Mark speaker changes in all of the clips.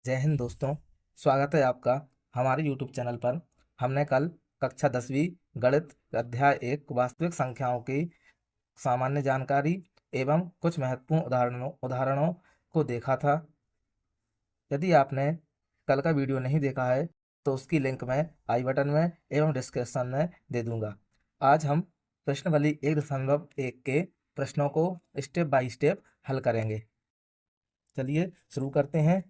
Speaker 1: जय हिंद दोस्तों। स्वागत है आपका हमारे YouTube चैनल पर। हमने कल कक्षा 10वीं गणित अध्याय 1 वास्तविक संख्याओं की सामान्य जानकारी एवं कुछ महत्वपूर्ण उदाहरणों को देखा था। यदि आपने कल का वीडियो नहीं देखा है तो उसकी लिंक मैं आई बटन में एवं डिस्क्रिप्शन में दे दूंगा। आज हम प्रश्नावली 1.1 के प्रश्नों को स्टेप बाय स्टेप हल करेंगे। चलिए शुरू करते हैं।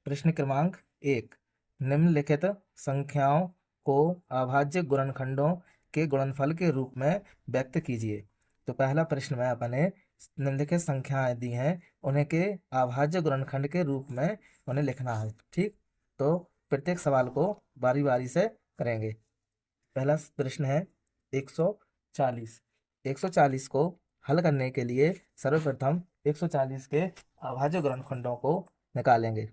Speaker 1: प्रश्न क्रमांक 1, निम्नलिखित संख्याओं को अभाज्य गुणनखंडों के गुणनफल के रूप में व्यक्त कीजिए। तो पहला प्रश्न में अपने निम्नलिखित संख्याएं दी हैं, उन्हें के अभाज्य गुणनखंड के रूप में उन्हें लिखना है। ठीक, तो प्रत्येक सवाल को बारी बारी से करेंगे। पहला प्रश्न है 140। 140 को हल करने के लिए सर्वप्रथम 140 के अभाज्य गुणनखंडों को निकालेंगे।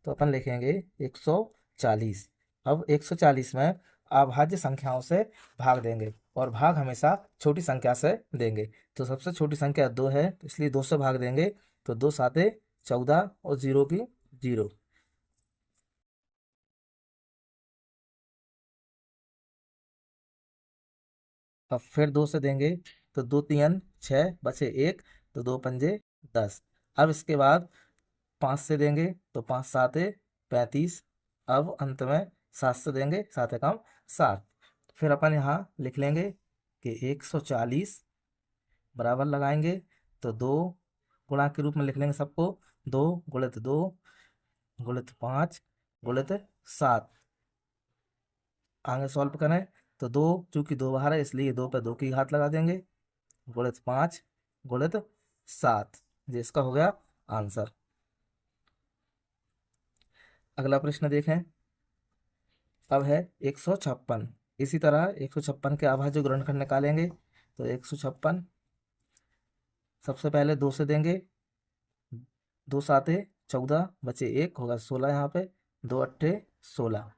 Speaker 1: तो अपन लिखेंगे 140। अब 140 में अभाज्य संख्याओं से भाग देंगे और भाग हमेशा छोटी संख्या से देंगे। तो सबसे छोटी संख्या 2 है, तो इसलिए 2 से भाग देंगे। तो 2 साते 14 और 0 की 0। अब फिर 2 से देंगे तो 2 3 6 बचे 1, तो 2 पंजे 10। अब इसके बाद 5 से देंगे तो 5 7 35। अब अंत में 7 से देंगे, 7 एकम 7। फिर अपन यहाँ लिख लेंगे कि 140 बराबर लगाएंगे तो 2 गुणा के रूप में लिख लेंगे सबको। 2 गुणित 2 गुणित 5 गुणित 7। आगे सॉल्व करें तो 2, चूंकि 2 बाहर है इसलिए 2 पे 2 की घात लगा देंगे, गुणित 5 गुणित 7। ये इसका हो गया आंसर। अगला प्रश्न देखें। अब है 156। इसी तरह 156 के अभाज्य गुणनखंड निकालेंगे। तो 156 सबसे पहले 2 से देंगे। 2 साते 14 बचे 1 होगा 16 यहाँ पे। 2 अट्ठे 16।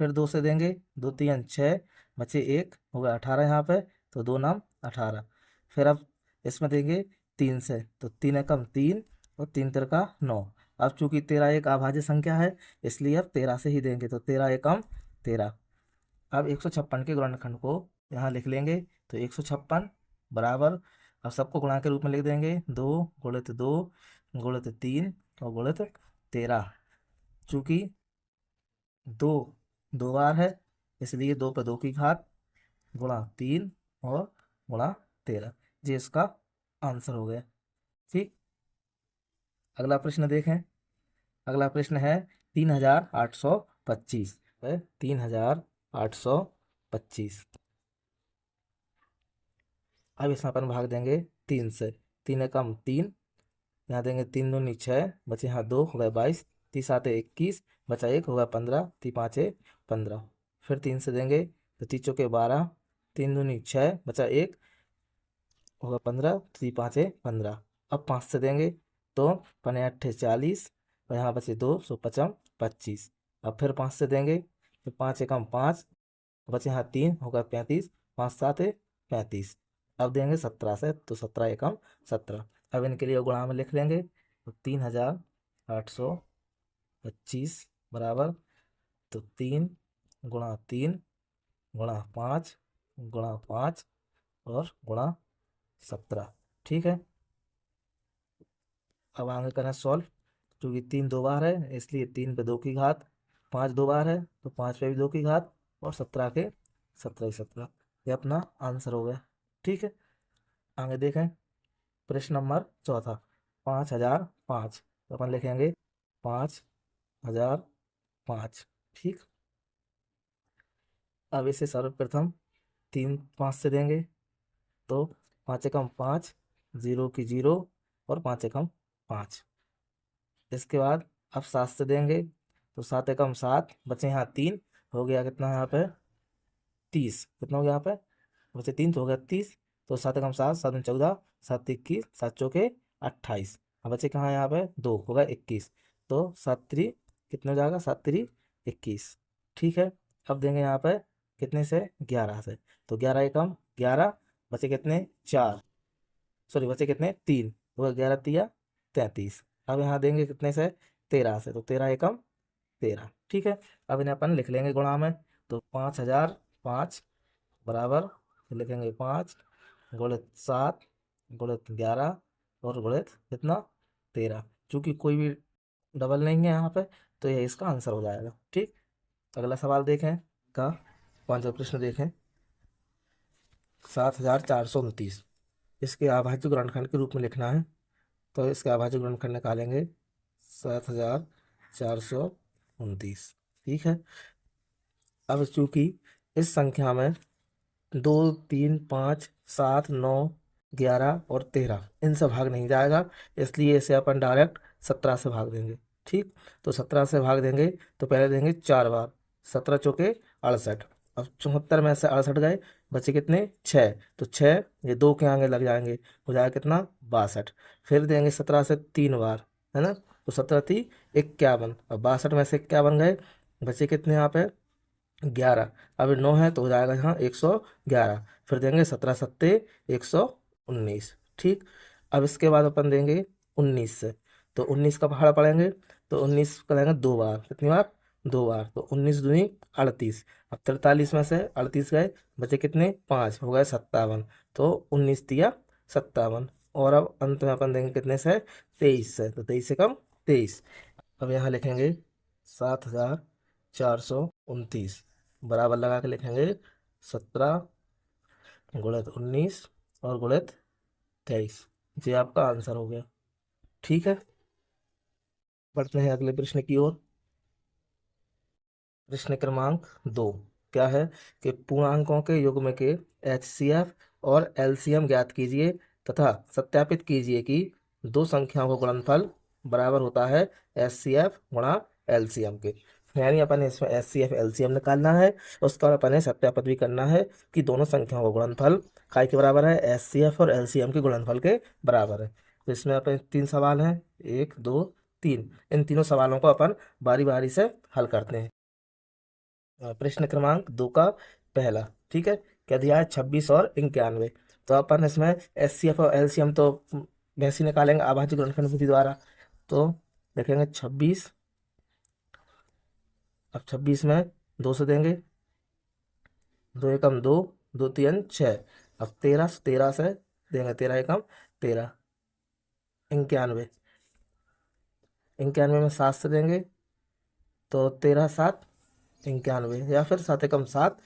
Speaker 1: फिर 2 से देंगे, 2 3 6 बचे 1 होगा 18 यहाँ पे। तो 2 नाम 18। फिर अब इसमें देंगे 3 से, तो 3 एकम 3 और 3 तिरका 9। अब चूंकि 13 एक अभाज्य संख्या है इसलिए अब 13 से ही देंगे, तो 13 एकम 13। अब 156 के गुणनखंड को यहाँ लिख लेंगे। तो 156 बराबर, अब सबको गुणा के रूप में लिख देंगे। 2 गुणित 2 गुणित 3 और गुणित 13। चूंकि 2 दो बार है इसलिए 2 पे 2 की घात गुणा 3 और गुणा 13। ये इसका आंसर हो गया। ठीक, अगला प्रश्न देखें। अगला प्रश्न है 3825 है। 3825। अब इसमें अपन भाग देंगे 3 से। 3 एकम 3, यहाँ देंगे 3 दूनी 6 बचे यहाँ 2 हो गए 22। 3 साते 21 बचा 1 होगा 15। 3 पाँचे 15। फिर 3 से देंगे तो 3 चौके 12। 3 दूनी 6 बचा 1 होगा 15। 3 पाँचे 15। अब 5 से देंगे तो 5 अट्ठे 40 और यहाँ बचे 2 सो 5 25। अब फिर 5 से देंगे तो 5 एकम 5 बचे यहाँ 3 होगा 35। 5 साते 35। अब देंगे 17 से, तो 17 एकम 17। अब इनके लिए गुणा में लिख लेंगे। तो 3825 बराबर, तो 3 गुणा 3 गुणा 5 गुणा 5 और गुणा 17। ठीक है, अब आगे करना सॉल्व। क्योंकि 3 दो बार है इसलिए 3 पे 2 की घात। 5 दो बार है तो 5 पे भी 2 की घात और 17 के 17 ही 17। ये अपना आंसर हो गया। ठीक है, आगे देखें। प्रश्न नंबर चौथा 5005। तो अपन लिखेंगे 5005। ठीक, अब इसे सर्वप्रथम 3 5 से देंगे तो 5 एकम 5, 0 की 0 और 5 एकम 5। इसके बाद अब 7 से देंगे तो 7 एकम 7 बचे यहाँ 3 हो गया कितना यहाँ पे 30। कितना हो गया यहाँ पे बचे 3 तो हो गया 30। तो 7 एकम 7, 7 14, 7 21, 7 चौके 28। अब बचे कहाँ यहाँ पे 2 होगा 21। तो 7 3 कितने हो जाएगा 7 3 21। ठीक है, अब देंगे यहाँ पे कितने से 11 से। तो 11 एकम 11 बचे कितने 4, सॉरी बचे कितने 3 होगा 11 तिया 33। अब यहाँ देंगे कितने से 13 से, तो 13 एकम 13। ठीक है, अब इन्हें अपन लिख लेंगे गुणा में। तो 5005 बराबर, फिर लिखेंगे 5 गुणित 7 गुणित 11 और गुणित कितना 13। चूंकि कोई भी डबल नहीं है यहाँ पे, तो ये इसका आंसर हो जाएगा। ठीक, अगला सवाल देखें का 5वां प्रश्न देखें। 7429 इसके अभाज्य गुणनखंड के रूप में लिखना है। तो इसके अभाज्य गुणनखंड निकालेंगे 7429। ठीक है, अब चूंकि इस संख्या में 2 3 5 7 9 11 और 13 इनसे भाग नहीं जाएगा, इसलिए इसे अपन डायरेक्ट 17 से भाग देंगे। ठीक, तो 17 से भाग देंगे तो पहले देंगे 4 बार, 17 चौके 68। अब 74 में से 68 गए, बचे कितने 6, तो 6 ये 2 के आगे लग जाएंगे, हो जाएगा कितना 62। फिर देंगे 17 से 3 बार, है ना, तो 17 थी 51। अब 62 में से 51 गए, बचे कितने यहाँ पे 11। अब 9 है तो हो जाएगा यहाँ 111। फिर देंगे 17 सत्ते 119। ठीक, अब इसके बाद अपन देंगे 19 से, तो 19 का पहाड़ा पड़ेंगे, तो 19 करेंगे 2 बार, कितनी बार 2 बार, तो 19 दूनी 38। अब 43 में से 38 गए, बचे कितने 5, हो गए 57। तो 19 दिया 57। और अब अंत में अपन देंगे कितने से 23 से, तो 23 से कम 23। अब यहाँ लिखेंगे 7429 बराबर लगा के लिखेंगे 17 गुणित 19 और गुणित 23। ये आपका आंसर हो गया। ठीक है, बढ़ते हैं अगले प्रश्न की ओर। प्रश्न क्रमांक 2 क्या है कि पूर्णांकों के युग्म के एचसीएफ और एलसीएम ज्ञात कीजिए तथा सत्यापित कीजिए कि दो संख्याओं का गुणनफल बराबर होता है एचसीएफ गुणा एलसीएम के। यानी अपन इसमें एचसीएफ एलसीएम निकालना है, उसका अपन सत्यापित भी करना है कि दोनों संख्याओं का गुणनफल काय के बराबर है, एचसीएफ और एलसीएम के गुणनफल के बराबर है। तो इसमें अपन 3 सवाल हैं, 1 2 3। इन तीनों सवालों को अपन बारी बारी से हल करते हैं। प्रश्न क्रमांक 2 का पहला, ठीक है, क्या दिया है 26 और 91। तो अपन इसमें एचसीएफ और एलसीएम तो वैसे ही निकालेंगे अभाज्य गुणनखंड विधि द्वारा। तो देखेंगे 26, अब 26 में 2 से देंगे, 2 एकम 2, 2 3 6। अब 13, 13 से देंगे, 13 एकम 13, 91, 91 में 7 से देंगे, तो 13 7 91, या फिर 7 एकम 7,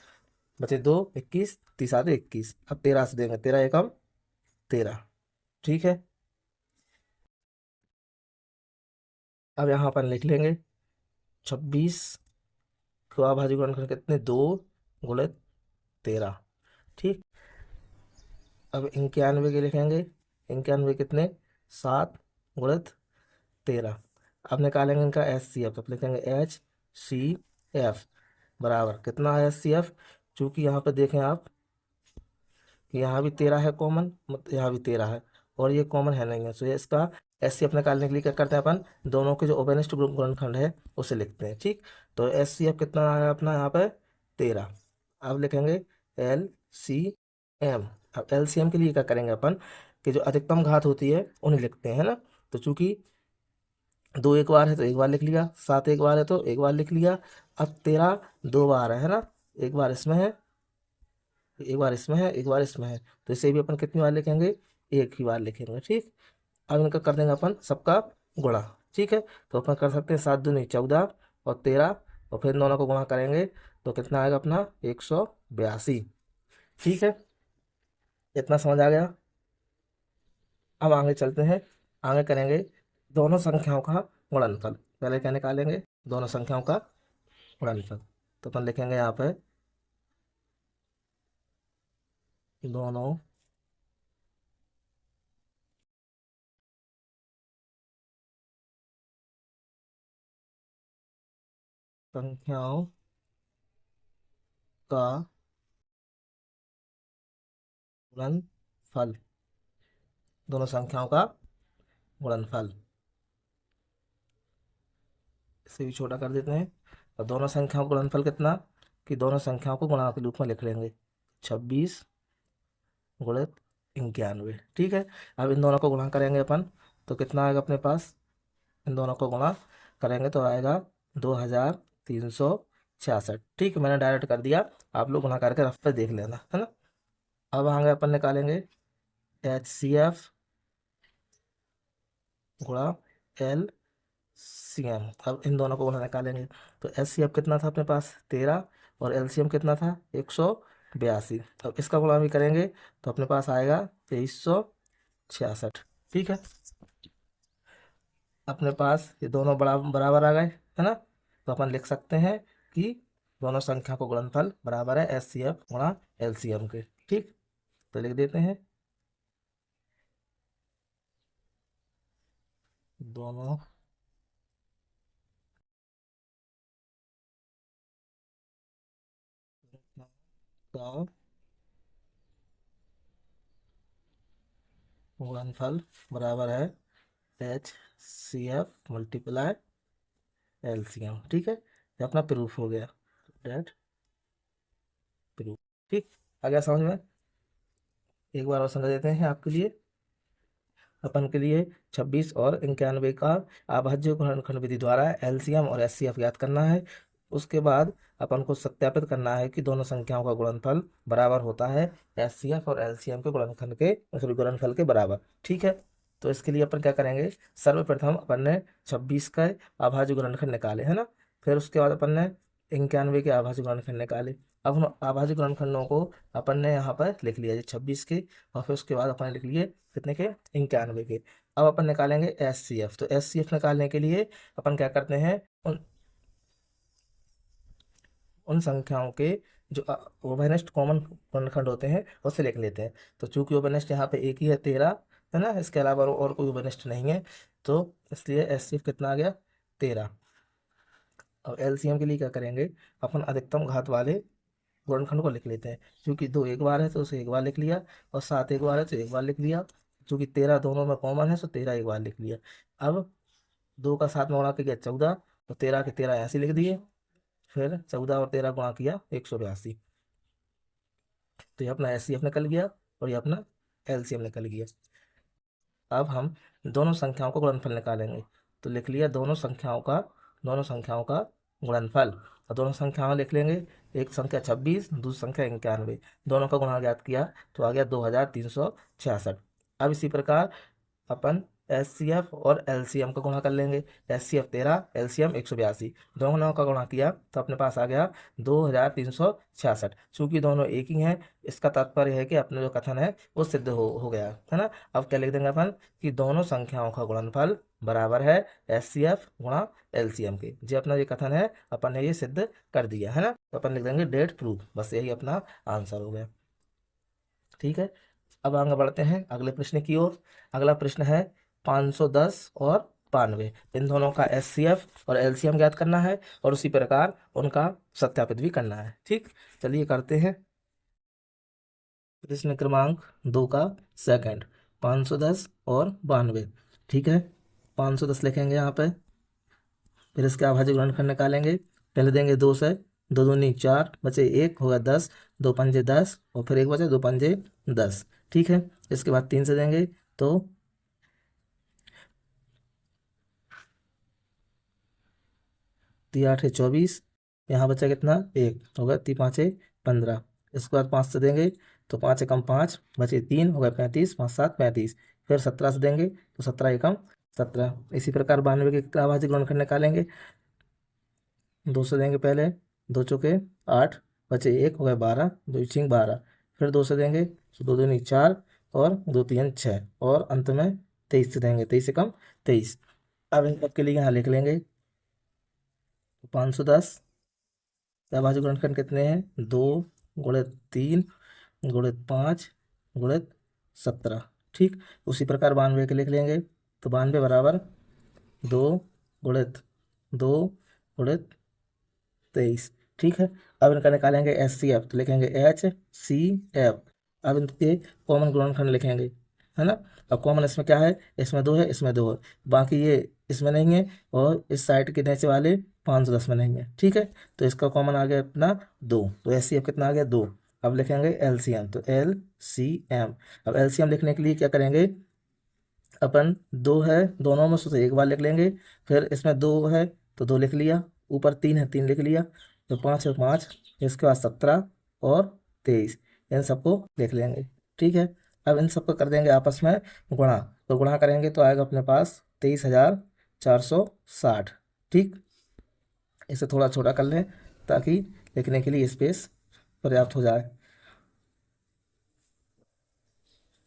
Speaker 1: बचे 2 21, 30 7 21। अब 13 से देंगे, 13 एकम 13। ठीक है, अब यहाँ अपन लिख लेंगे 26 को अभाज्य गुणनखंड कितने 2 गुणित 13। ठीक, अब 91 के लिखेंगे, 91 कितने 7 गुणित 13। अब निकालेंगे इनका एच सी एफ, तो लिखेंगे HCF बराबर कितना है HCF। चूंकि यहाँ पे देखें आप कि यहाँ भी 13 है कॉमन, मतलब यहाँ भी 13 है और ये कॉमन है नहीं है, तो ये इसका HCF निकालने के लिए क्या करते हैं अपन, दोनों के जो ओवेनिस्ट गुणनखंड है उसे लिखते हैं। ठीक, तो HCF कितना आया अपना यहाँ पे 13। अब लिखेंगे LCM। अब LCM के लिए क्या करेंगे अपन कि जो अधिकतम घात होती है उन्हें लिखते हैं ना। तो चूंकि 2 एक बार है तो एक बार लिख लिया, 7 एक बार है तो एक बार लिख लिया। अब 13 2 बार है ना, एक बार इसमें है, एक बार इसमें है, एक बार इसमें है, तो इसे भी अपन कितनी बार लिखेंगे, एक ही बार लिखेंगे। ठीक, अब इनका कर देंगे अपन सबका गुणा। ठीक है, तो अपन कर सकते हैं 7 दूनी 14 और 13, और फिर दोनों को गुणा करेंगे तो कितना आएगा अपना 182। ठीक है, इतना समझ आ गया। अब आगे चलते हैं, आगे करेंगे दोनों संख्याओं का गुणनफल। पहले क्या निकालेंगे, दोनों संख्याओं का गुणनफल। तो अपन लिखेंगे यहाँ पे दोनों संख्याओं का गुणनफल, दोनों संख्याओं का गुणनफल, इसे भी छोटा कर देते हैं। और दोनों संख्याओं का गुणनफल कितना, कि दोनों संख्याओं को गुणा के रूप में लिख लेंगे 26 गुणित 91। ठीक है, अब इन दोनों को गुणा करेंगे अपन, तो कितना आएगा अपने पास, इन दोनों को गुणा करेंगे तो आएगा 2366। ठीक है, मैंने डायरेक्ट कर दिया, आप लोग गुणा करके रफ पे देख लेना, है ना। अब आगे अपन निकालेंगे HCF गुणा LCM। अब इन दोनों को गुणा निकालेंगे तो HCF कितना था अपने पास 13, और LCM कितना था 182। अब इसका गुणा भी करेंगे तो अपने पास आएगा 2366। ठीक है, अपने पास ये दोनों बराबर आ गए, है ना। तो अपन लिख सकते हैं कि दोनों संख्या को गुणनफल बराबर है HCF गुणा LCM के। ठीक, तो लिख देते हैं दोनों का गुणनफल बराबर है HCF मल्टीप्लाई LCM। ठीक है, ये अपना प्रूफ हो गया, डेट प्रूफ। ठीक, आ गया समझ में। एक बार और समझ देते हैं आपके लिए। अपन के लिए 26 और 91 का अभाज्य गुणनखंड विधि द्वारा LCM और HCF ज्ञात करना है। उसके बाद अपन को सत्यापित करना है कि दोनों संख्याओं का गुणनफल बराबर होता है HCF और LCM के गुणनखंड के, सॉरी, गुणनफल के बराबर। ठीक है, तो इसके लिए अपन क्या करेंगे, सर्वप्रथम अपन ने 26 का अभाज्य गुणनखंड निकाले, है ना। फिर उसके बाद अपन ने 91 के अभाज्य गुणनखंड निकाले। अब हम अभाज्य गुणनखंडों को अपन ने यहाँ पर लिख लिया 26 के, और फिर उसके बाद अपन ने लिख लिए कितने के 91 के। अब अपन निकालेंगे HCF। तो HCF निकालने के लिए अपन क्या करते हैं, उन संख्याओं के जो ओवरनेस्ट कॉमन गुणनखंड होते हैं उससे लिख लेते हैं। तो चूंकि ओवरनेस्ट यहाँ पे एक ही है 13, है ना, इसके अलावा और कोई ओवरनेस्ट नहीं है, तो इसलिए HCF कितना आ गया 13। अब LCM के लिए क्या करेंगे, अपन अधिकतम घात वाले गुणनखंड को लिख लेते हैं। क्योंकि 2 एक बार है तो उसे एक बार लिख लिया, और 7 एक बार है तो एक बार लिख लिया। क्योंकि 13 दोनों में कॉमन है तो 13 एक बार लिख लिया। अब 2 का 7 में गुणा किया 14, तो 13 के 13 ऐसे लिख दिए। फिर 14 और 13 गुणा किया 182। तो ये अपना HCF निकल गया और ये अपना LCM निकल गया। अब हम दोनों संख्याओं का गुणनफल निकालेंगे। तो लिख लिया दोनों संख्याओं का गुणनफल, और दोनों संख्याओं लिख लेंगे। एक संख्या 26, दूसरी संख्या 91, दोनों का गुणा ज्ञात किया तो आ गया 2366। अब इसी प्रकार अपन HCF और LCM का गुणा कर लेंगे। HCF 13, LCM 182, दोनों का गुणा किया तो अपने पास आ गया 2366। चूंकि दोनों एक ही हैं, इसका तात्पर्य है कि अपना जो कथन है वो सिद्ध हो गया, है ना। अब क्या लिख देंगे अपन कि दोनों संख्याओं का गुणनफल बराबर है HCF गुणा LCM के। जो अपना ये कथन है अपन ने ये सिद्ध कर दिया, है ना। तो अपन लिख देंगे डेट प्रूफ, बस यही अपना आंसर हो गया। ठीक है, अब आगे बढ़ते हैं अगले प्रश्न की ओर। अगला प्रश्न है 510 और 92। इन दोनों का HCF और LCM ज्ञात करना है, और उसी प्रकार उनका सत्यापित भी करना है। ठीक, चलिए करते हैं। प्रश्न क्रमांक 2 का सेकंड, 510 और 92। ठीक है, 510 लिखेंगे यहाँ पे, फिर इसके अभाज्य गुणनखंड निकालेंगे। पहले देंगे 2 से, 2 दूनी 4, बचे 1, होगा 10, 2 पंजे 10, और फिर एक बचे 2 पंजे 10। ठीक है, इसके बाद 3 से देंगे तो 3 8 24, यहाँ बचा कितना 1, होगा 3 5 15। इसके बाद 5 से देंगे तो 5 एकम 5, बचे 3, होगा 35, 5 7 35। फिर 17 से देंगे तो 17 एकम 17। इसी प्रकार 92 के अभाज्य गुणनखंड निकालेंगे। 2 से देंगे पहले, 2 चौके 8, बचे 1, हो गए 12, 2 छिंग 12। फिर 2 से देंगे तो 2 दूनी 4, और 2 3 6, और अंत में 23 से देंगे, 23 से कम 23। अब इन सबके लिए यहाँ लिख लेंगे 510 अभाज्य गुणनखंड कितने हैं, 2 गुणित 3 गुणित 5 गुणित 17। ठीक, उसी प्रकार 92 के लिख लेंगे। तो 92 बराबर 2 गुणित 2 गुणित 23। ठीक है, अब इनका निकालेंगे HCF। तो लिखेंगे HCF। अब इनके कॉमन गुणनखंड लिखेंगे, है ना। अब कॉमन इसमें क्या है, इसमें 2 है, इसमें 2 है, बाकी ये इसमें नहीं है, और इस साइड के नीचे वाले 510 में नहीं है। ठीक है, तो इसका कॉमन आ गया अपना 2, तो HCF कितना आ गया 2। अब लिखेंगे LCM। तो LCM, अब LCM लिखने के लिए क्या करेंगे, अपन दो है, दोनों में से एक बार लिख लेंगे। फिर इसमें दो है तो दो लिख लिया, ऊपर तीन है तीन लिख लिया, तो पाँच है पाँच, इसके बाद 17 और 23, इन सबको लिख लेंगे। ठीक है, अब इन सबको कर देंगे आपस में गुणा। तो गुणा करेंगे तो आएगा अपने पास 23,460। ठीक, इसे थोड़ा छोटा कर लें ताकि लिखने के लिए स्पेस पर्याप्त हो जाए।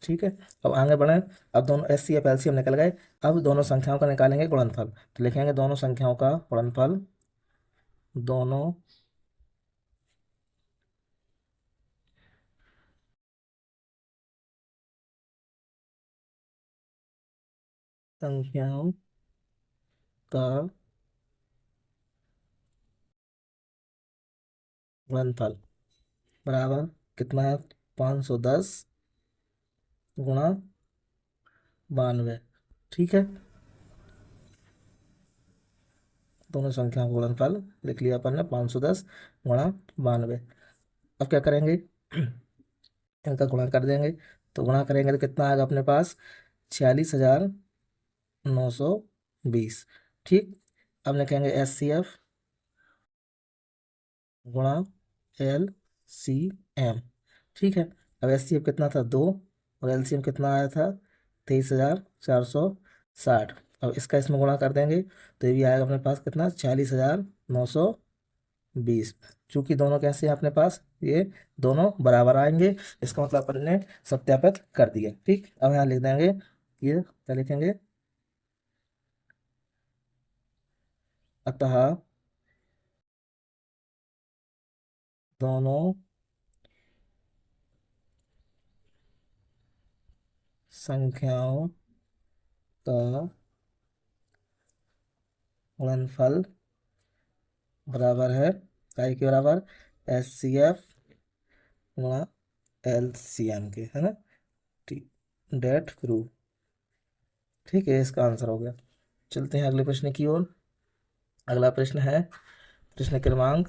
Speaker 1: ठीक है, अब आगे बढ़ें। अब दोनों एस सी एफ एलसीएम निकल गए। अब दोनों संख्याओं का निकालेंगे गुणनफल। तो लिखेंगे दोनों संख्याओं का गुणनफल, दोनों संख्याओं का गुणनफल बराबर कितना है, 510 गुणा 92। ठीक है, दोनों संख्याओं का गुणनफल लिख लिया अपन ने 510 गुणा 92। अब क्या करेंगे, इनका गुणा कर देंगे। तो गुणा करेंगे तो कितना आएगा अपने पास, 46,920। ठीक, अब लिखेंगे एस सी एफ गुणा एल सी एम। ठीक है, अब एस सी एफ कितना था, दो, और एल सी एम कितना आया था, 23,460। अब इसका इसमें गुणा कर देंगे तो ये भी आएगा अपने पास कितना, 46,920। चूंकि दोनों कैसे हैं अपने पास, ये दोनों बराबर आएंगे, इसका मतलब अपन ने सत्यापित कर दिया। ठीक, अब यहाँ लिख देंगे, ये क्या लिखेंगे, अतः दोनों संख्याओं का गुणनफल बराबर है, काय के बराबर, एस सी एफ गुणा एल सी एम के, है ना। ठीक, डेट प्रूव। ठीक है, इसका आंसर हो गया। चलते हैं अगले प्रश्न की ओर। अगला प्रश्न है प्रश्न क्रमांक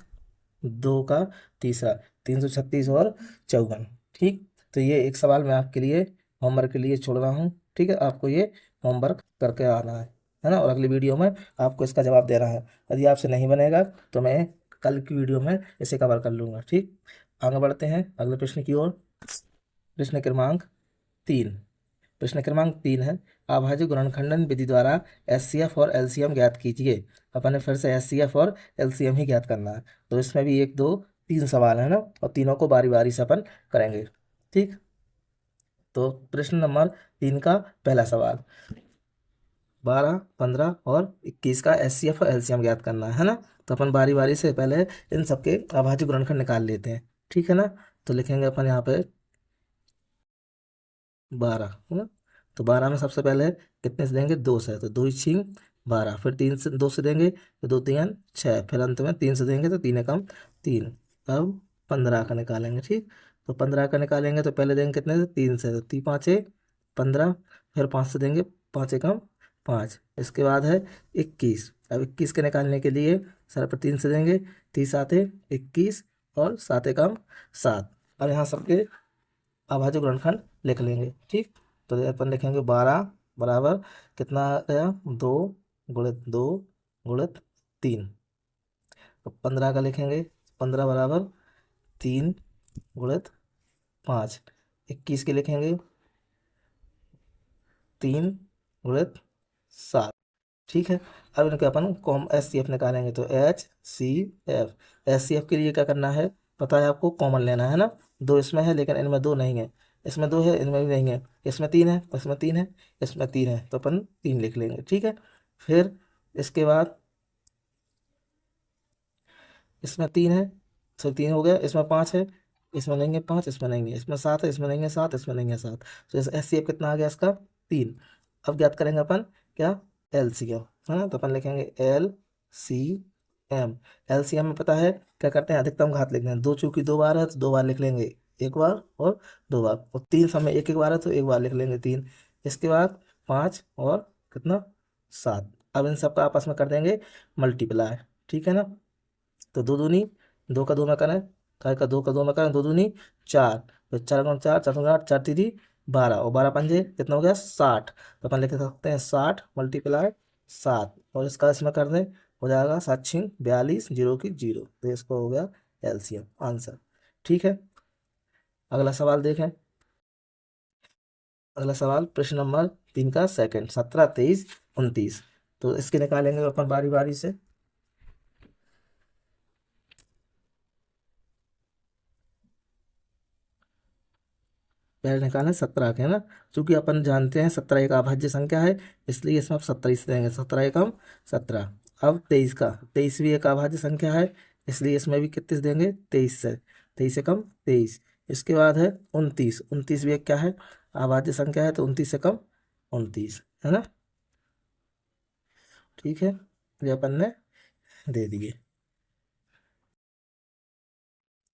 Speaker 1: दो का तीसरा, 336 और 54। ठीक, तो ये एक सवाल मैं आपके लिए होमवर्क के लिए छोड़ रहा हूँ। ठीक है, आपको ये होमवर्क करके आना है ना, और अगली वीडियो में आपको इसका जवाब देना है। यदि आपसे नहीं बनेगा तो मैं कल की वीडियो में इसे कवर कर लूँगा। ठीक, आगे बढ़ते हैं अगले प्रश्न की ओर। प्रश्न क्रमांक तीन, प्रश्न क्रमांक तीन है, अभाज्य गुणनखंडन विधि द्वारा एचसीएफ और एलसीएम ज्ञात कीजिए। अपन ने फिर से एचसीएफ और एलसीएम ही ज्ञात करना है। तो इसमें भी एक दो तीन सवाल है ना, और तीनों को बारी बारी से अपन करेंगे। ठीक, तो प्रश्न नंबर तीन का पहला सवाल, 12, 15 और 21 का एचसीएफ और एलसीएम ज्ञात करना है ना। तो अपन बारी बारी से पहले इन सबके अभाज्य गुणनखंड निकाल लेते हैं। ठीक है ना, तो लिखेंगे अपन यहाँ पे 12, है ना। तो 12 में सबसे पहले कितने से देंगे, दो से, तो दो ही छीन 12, फिर तीन से, दो से देंगे तो दो तीन 6, फिर अंत में तीन से देंगे तो तीन एकम तीन। अब 15 का निकालेंगे। ठीक, तो 15 का निकालेंगे तो पहले देंगे कितने से, तीन से, तो तीन पाँचे 15, फिर पाँच से देंगे, पाँच एकम पाँच। इसके बाद है 21। अब 21 के निकालने के लिए सर पर तीन से देंगे, तीस सात 21 और सात एकम सात। अब यहाँ सबके अभाज्य गुणनखंड लिख लेंगे। ठीक, तो ये अपन लिखेंगे 12 बराबर कितना आ गया, दो गुणित दो गुणित तीन। तो 15 का लिखेंगे, 15 बराबर तीन गुणित पाँच। 21 के लिखेंगे तीन गुणित सात। ठीक है, अब इनके अपन कॉम एस सी एफ निकालेंगे। तो H C F, S C F के लिए क्या करना है, पता है आपको, कॉमन लेना है ना। दो इसमें है लेकिन इनमें दो नहीं है, इसमें दो है इनमें भी नहीं है, इसमें तीन है इसमें तीन है इसमें तीन है, तो अपन तीन लिख लेंगे। ठीक है, फिर इसके बाद इसमें तीन है, तो तीन हो गया, इसमें पाँच है, इसमें नहीं है पाँच, इसमें नहीं है, इसमें सात है, इसमें नहीं है सात, इसमें नहीं है सात। तो एस सी एफ कितना आ गया इसका, तीन। अब ज्ञात करेंगे अपन क्या, एल सी एम, है ना। तो अपन लिखेंगे L C M. L C M में पता है क्या करते हैं, अधिकतम घात लिखते हैं। दो चूंकि दो बार है तो दो बार लिख लेंगे, एक बार और दो बार, और तीन समय एक एक बार है तो एक बार लिख लेंगे तीन। इसके बाद पाँच और कितना, सात। अब इन सबका आपस में कर देंगे मल्टीप्लाई। ठीक है ना, तो दो दूनी, दो का दो में करें, काय का दो का दो में करें, दो दूनी चार, तो चार गुण चार, चार गुण आठ, चार तीन 12 और 12 पंजे कितना हो गया 60। तो अपन लिख सकते हैं 60 मल्टीप्लाई 7 और इसका इसमें कर दें, हो जाएगा 7 6 42 जीरो की जीरो। तो इसको हो गया एलसीएम आंसर। ठीक है, अगला सवाल देखें। अगला सवाल प्रश्न नंबर 3 का सेकंड, 17 23 29। तो इसके निकालेंगे अपन बारी बारी से। पहले निकालें 17 के, है ना। चूंकि अपन जानते हैं 17 एक अभाज्य संख्या है, इसलिए इसमें आप 17 ही से देंगे, 17 एकम 17। अब 23 का, 23 भी एक अभाज्य संख्या है, इसलिए इसमें भी कितने से देंगे 23 से, 23 एकम 23। इसके बाद है 29, 29 भी एक क्या है अभाज्य संख्या है, तो 29 एकम 29, है ना। ठीक है, ये अपन ने दे दिए।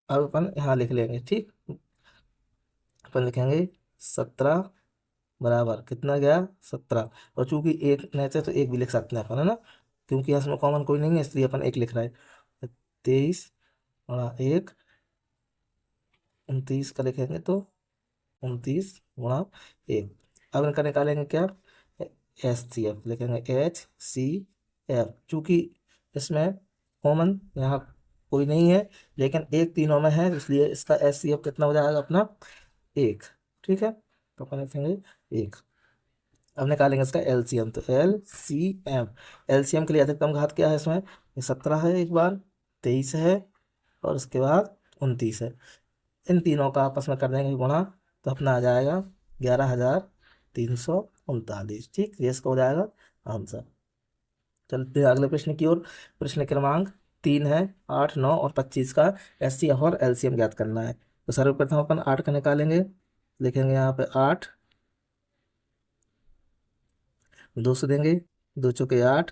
Speaker 1: अब अपन यहाँ लिख लेंगे, ठीक। अपन लिखेंगे 17 बराबर कितना गया 17। और चूंकि एक नहीं थे तो एक भी लिख सकते हैं अपन, है ना, क्योंकि इसमें कॉमन कोई नहीं है, इसलिए अपन एक लिख रहे हैं। 23 गुणा एक, 29 का लिखेंगे तो 29 गुणा एक। अब इनका निकालेंगे क्या, एच सी एफ लिखेंगे, एच सी एफ। चूंकि इसमें कॉमन यहाँ कोई नहीं है, लेकिन एक तीनों में है, इसलिए इसका एच सी एफ कितना हो जाएगा अपना एक। ठीक है, तो अपन लिखेंगे एक। अब निकालेंगे इसका एलसीएम, तो एलसीएम, एलसीएम के लिए अधिकतम घात क्या है इसमें, ये 17 है एक बार, 23 है और उसके बाद 29 है। इन तीनों का आपस में कर देंगे गुणा, तो अपना आ जाएगा 11,339। ठीक, ये इसका हो जाएगा आंसर। चलते हैं अगले प्रश्न की ओर। प्रश्न क्रमांक 3 है, 8 9 और 25 का एचसीएफ और एलसीएम ज्ञात करना है। तो सर्वप्रथम अपन 8 का निकालेंगे, लिखेंगे यहाँ पे 8, 2 से देंगे, 2 चौके 8,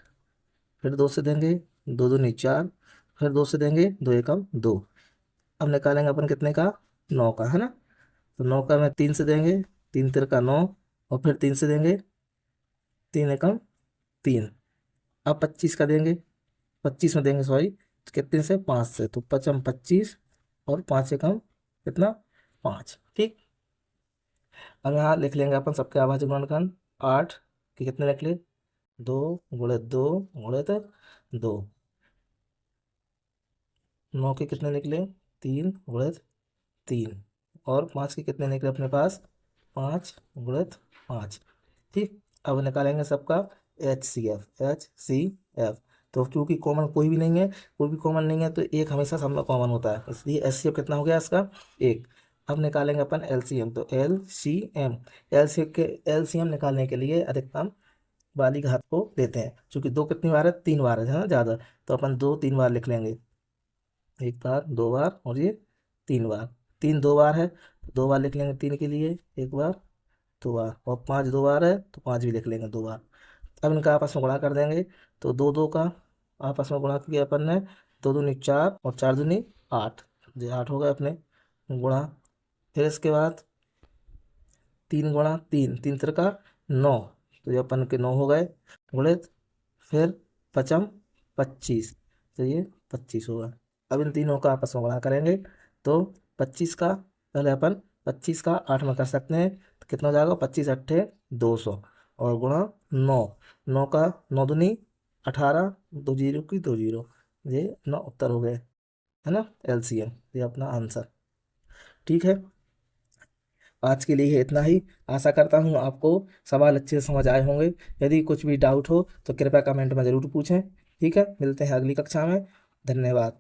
Speaker 1: फिर 2 से देंगे, 2 दूनी 4, फिर 2 से देंगे, 2 एकम 2। अब निकालेंगे अपन कितने का 9 का, है ना। तो 9 का में 3 से देंगे, 3 तिर का 9, और फिर 3 से देंगे, 3 एकम 3। अब 25 का देंगे, 25 में देंगे सॉरी, तो कितने से 5 से, तो पचम 25 और 5 एकम कितना 5। ठीक, अब यहाँ लिख लेंगे अपन सबके अभाज्य गुणनखंड। 8 के कितने लिख ले, 2 गुणे 2 गुणे तो 2। 9 के कितने निकले, 3 गुणित 3। और 5 के कितने निकले अपने पास, 5 गुणित 5। ठीक, अब निकालेंगे सबका H C F, H C F. तो चूंकि कॉमन कोई भी नहीं है, कोई भी कॉमन नहीं है, तो एक हमेशा सब में कॉमन होता है, इसलिए एच सी एफ कितना हो गया इसका एक। अब निकालेंगे अपन एल सी एम, तो L C M, L C के एल सी एम निकालने के लिए अधिकतम वाली घात को लेते हैं। चूंकि दो कितनी बार है, 3 बार है ना ज़्यादा, तो अपन 2 3 बार लिख लेंगे, एक बार 2 बार और ये 3 बार। 3 2 बार है, तो 2 बार लिख लेंगे 3 के लिए, एक बार 2 बार, और 5 2 बार है तो 5 भी लिख लेंगे 2 बार। अब इनका आपस में गुणा कर देंगे, तो 2 2 का आपस में गुणा किया अपन ने, 2 दूनी 4 और 4 दूनी 8, ये 8 हो गए अपने गुणा। फिर इसके बाद 3 गुणा 3, 3 तिरका 9, तो ये अपन के 9 हो गए गुणित, फिर पचम 25, तो ये 25 होगा। अब इन तीनों का आपस में गुणा करेंगे, तो 25 का पहले अपन 25 का 8 में कर सकते हैं, तो कितना हो जाएगा 25 अट्ठे 200, और गुणा 9, 9 का 9 दूनी 18, 2 जीरो की 2 जीरो, ये 9 उत्तर हो गए, है ना एलसीएम, ये अपना आंसर। ठीक है, आज के लिए इतना ही। आशा करता हूँ आपको सवाल अच्छे से समझ आए होंगे। यदि कुछ भी डाउट हो तो कृपया कमेंट में ज़रूर पूछें। ठीक है, मिलते हैं अगली कक्षा में। धन्यवाद।